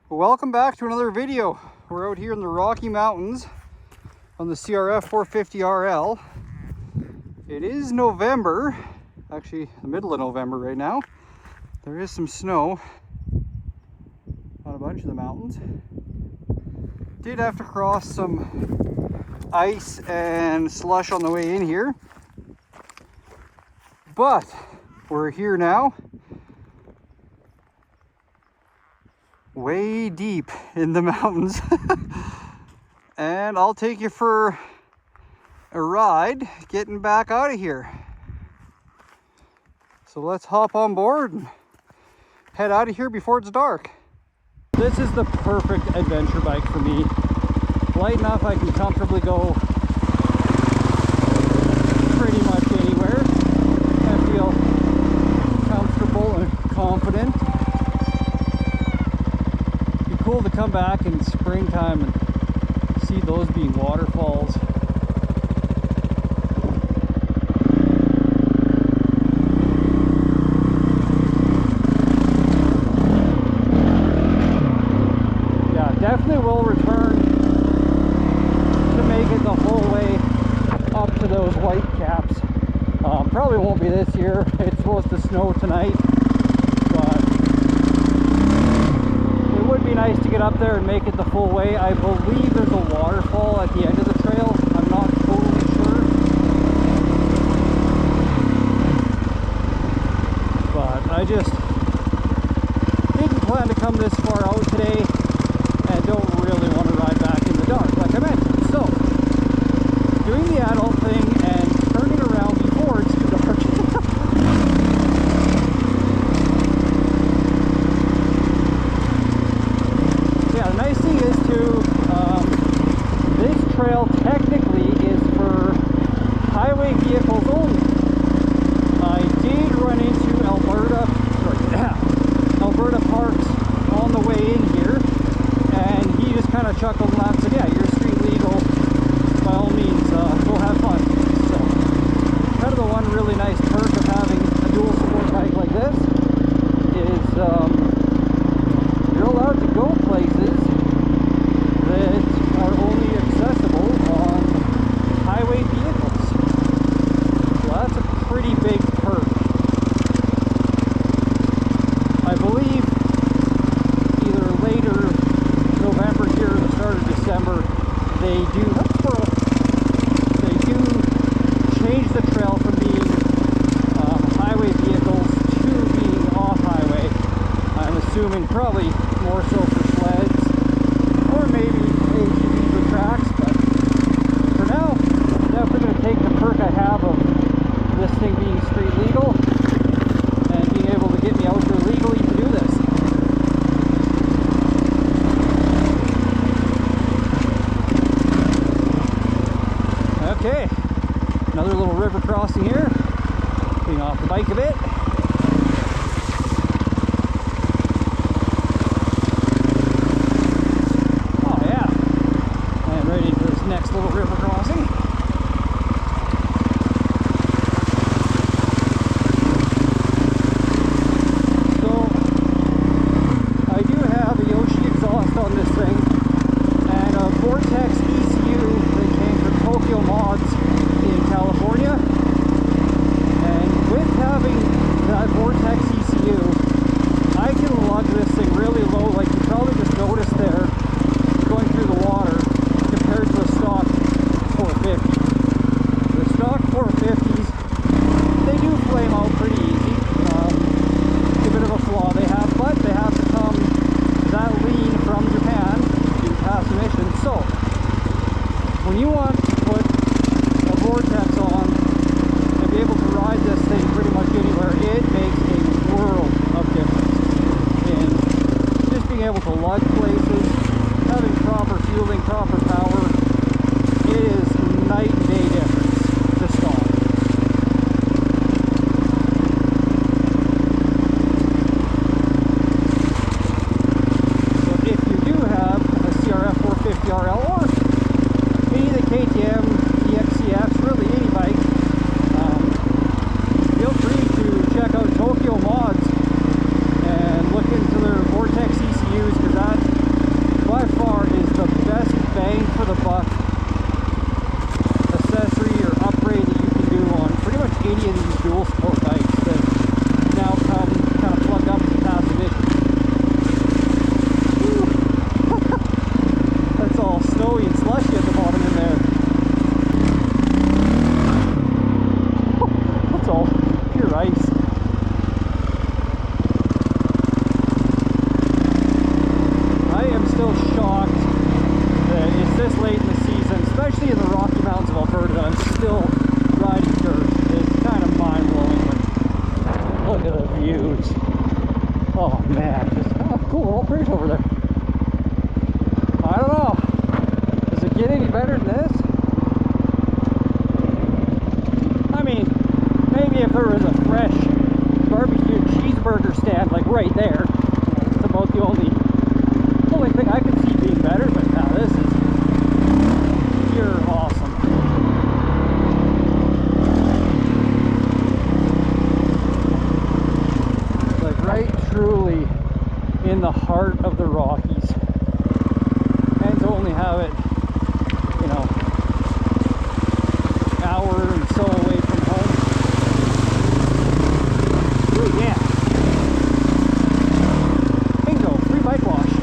Welcome back to another video. We're out here in the Rocky Mountains on the CRF450RL. It is November, actually the middle of November right now. There is some snow on a bunch of the mountains. Did have to cross some ice and slush on the way in here, but we're here now, way deep in the mountains. And I'll take you for a ride getting back out of here. So let's hop on board and head out of here before it's dark. This is the perfect adventure bike for me. Light enough I can comfortably go pretty much anywhere. I feel comfortable and confident. It'd be cool to come back in springtime and see those being waterfalls. Yeah, definitely will return to make it the whole way up to those white caps. Probably won't be this year. It's supposed to snow tonight, but it would be nice to get up there and make it the full way. I believe there's a waterfall at the end of the trail. I'm not totally sure, but I just didn't plan to come this far out today and don't really want to ride back in the dark like I mentioned. So doing the adult thing and turning around before it's too dark. Yeah, the nice thing is too, this trail technically is for highway vehicles only. I did run into Alberta Parks on the way in here, and he just kind of chuckled and laughed and said, yeah, you're street legal, by all means, go have fun. So kind of the one really nice perk of having a dual sport bike like this is you're allowed to go places that are only accessible on highway vehicles. So that's a pretty big perk. I believe either later November here or the start of December, they do change the trail from being highway vehicles to being off highway. I'm assuming probably more so for sleds or maybe ATVs with tracks, but for now, I'm definitely going to take the perk I have of this thing being street legal and being able to get me out there legally to do this. Okay, another little river crossing here, getting off the bike a bit. Oh yeah, I am ready for this next little river crossing. So, I do have a Yoshi exhaust on this thing, and a Vortex ECU that came from Tokyo Mods in California. And with having that Vortex ECU, I can lug this thing really low, like you probably just noticed there, going through the water, compared to a stock 450. The stock 450s, they do flame out pretty easy. It's a bit of a flaw they have, but they have to come that lean from Japan to pass emissions. So, when you want to put a Vortex on and be able to ride this thing pretty much anywhere, it makes a world of difference in just being able to lug places, having proper fueling, proper power. It is night and day difference to stop. So if you do have a CRF450RL or any of the KTM, EXCFs, really any bike, feel free to check out Tokyo Mods and look into their Vortex ECUs, because that over there. I don't know. Does it get any better than this? I mean, maybe if there was a fresh barbecue cheeseburger stand like right there, it's about the only thing I could see being better, but now this is pure awesome. Like right truly in the heart of the Rockies. And to only have it, you know, an hour and so away from home. Ooh, yeah. Bingo, free bike wash.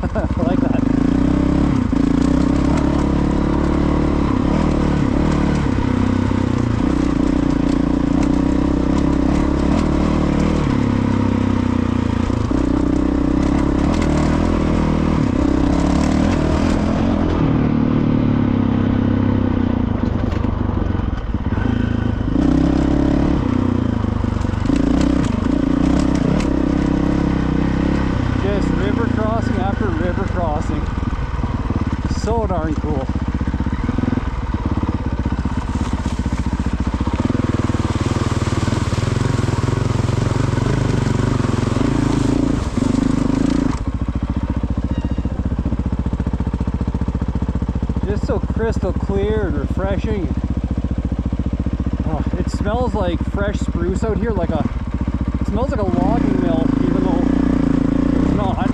I like that. So darn cool. Just so crystal clear and refreshing. Oh, it smells like fresh spruce out here, it smells like a logging mill, even though it's not.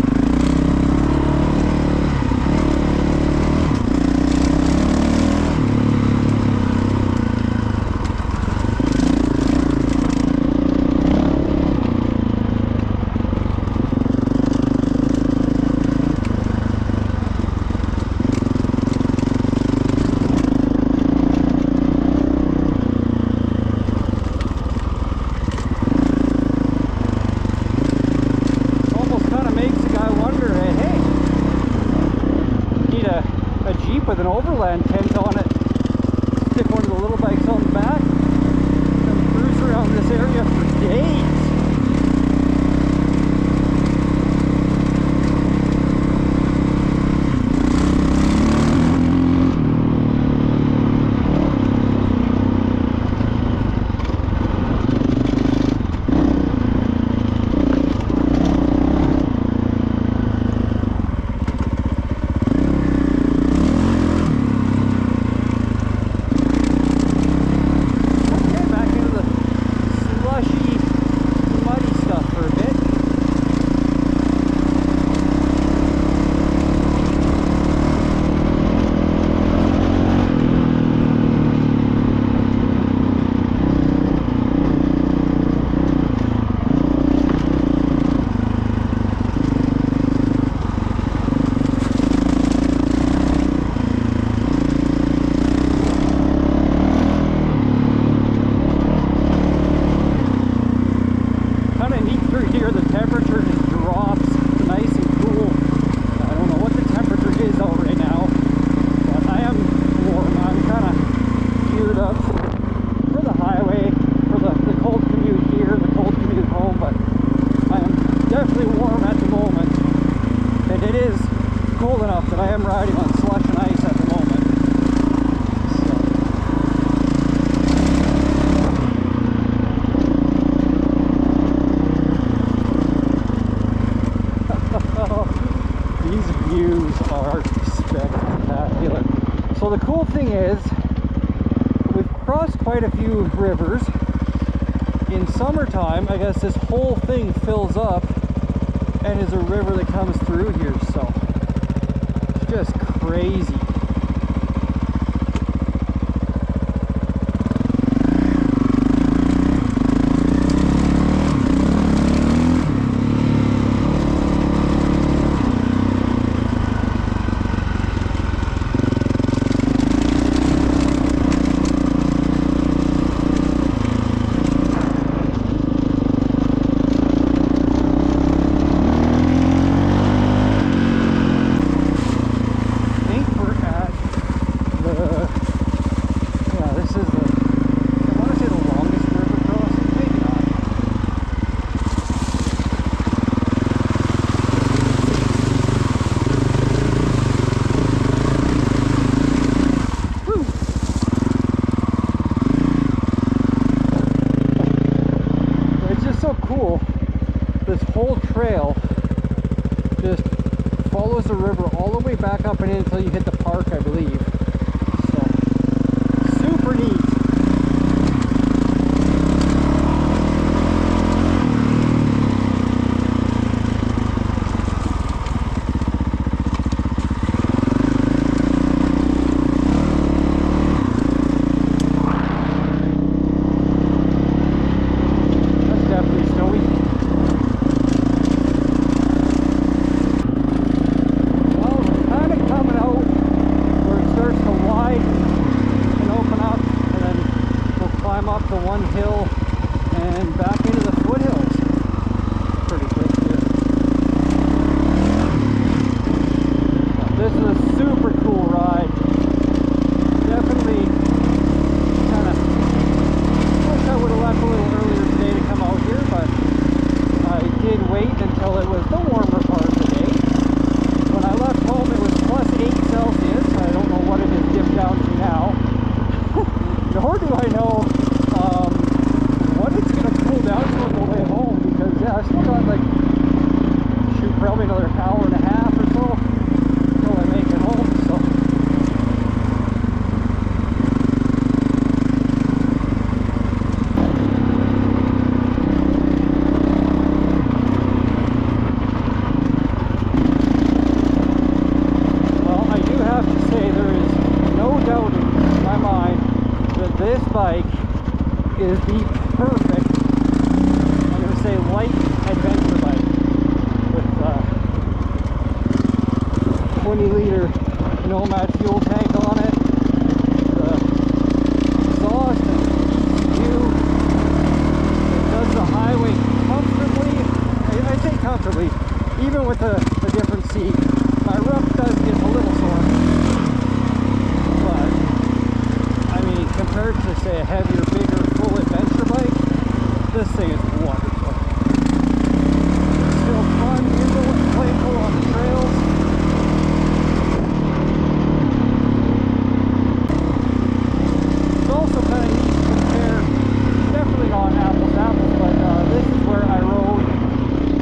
With an overland tent on it, stick one of the little bikes on the back, and cruise around this area for days. So the cool thing is, we've crossed quite a few rivers. In summertime, I guess this whole thing fills up and is a river that comes through here, so it's just crazy. whole trail just follows the river all the way back up and in until you hit the park, I believe. So, super neat. Up the one hill and back into the foothills pretty quick here. This is a super cool ride. Definitely kind of wish I would have left a little earlier today to come out here, but I did wait until it was the warmer part of the day. When I left home it was plus 8 Celsius. I don't know what it has dipped down to now. Nor do I know what it's going to cool down to on the way home, because yeah, I still got like, shoot, probably another hour and a half or so until I make it home, so. Well, I do have to say there is no doubt in my mind that this bike is the perfect, I'm going to say, light adventure bike with 20-liter Nomad fuel tank on it, the exhaust and ECU. It does the highway comfortably. I say comfortably, even with the different seat. My rough does get a little sore, but I mean, compared to say a heavier, bigger, full adventure bike, this thing is wonderful. Still fun, nimble, and playful on the trails. It's also kind of neat to compare, definitely not apples to apples, but this is where I rode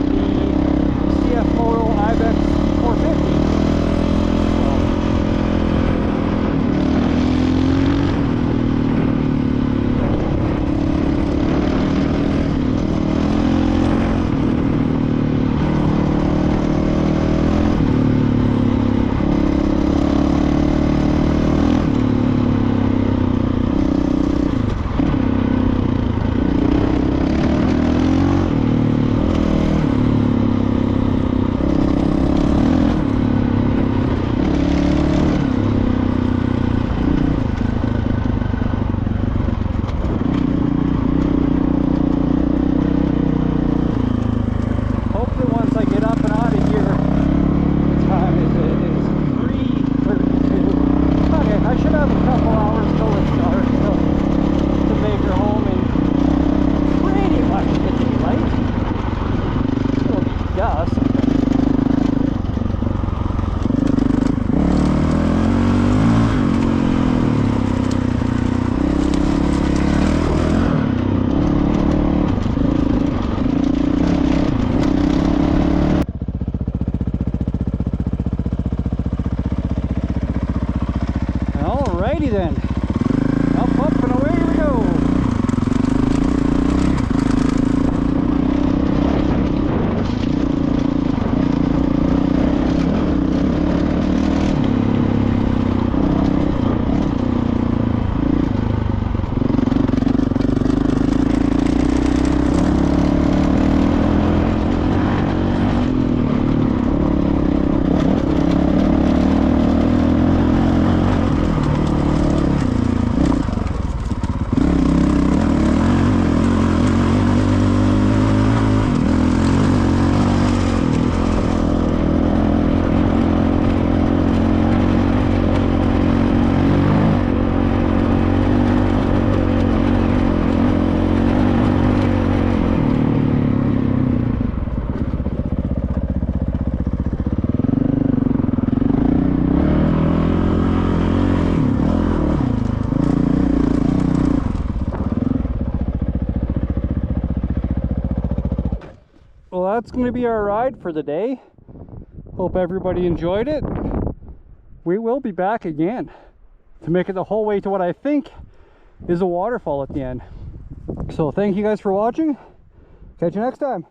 the CF Moto Ibex 450. that's going to be our ride for the day. Hope everybody enjoyed it. We will be back again to make it the whole way to what I think is a waterfall at the end. So thank you guys for watching. Catch you next time.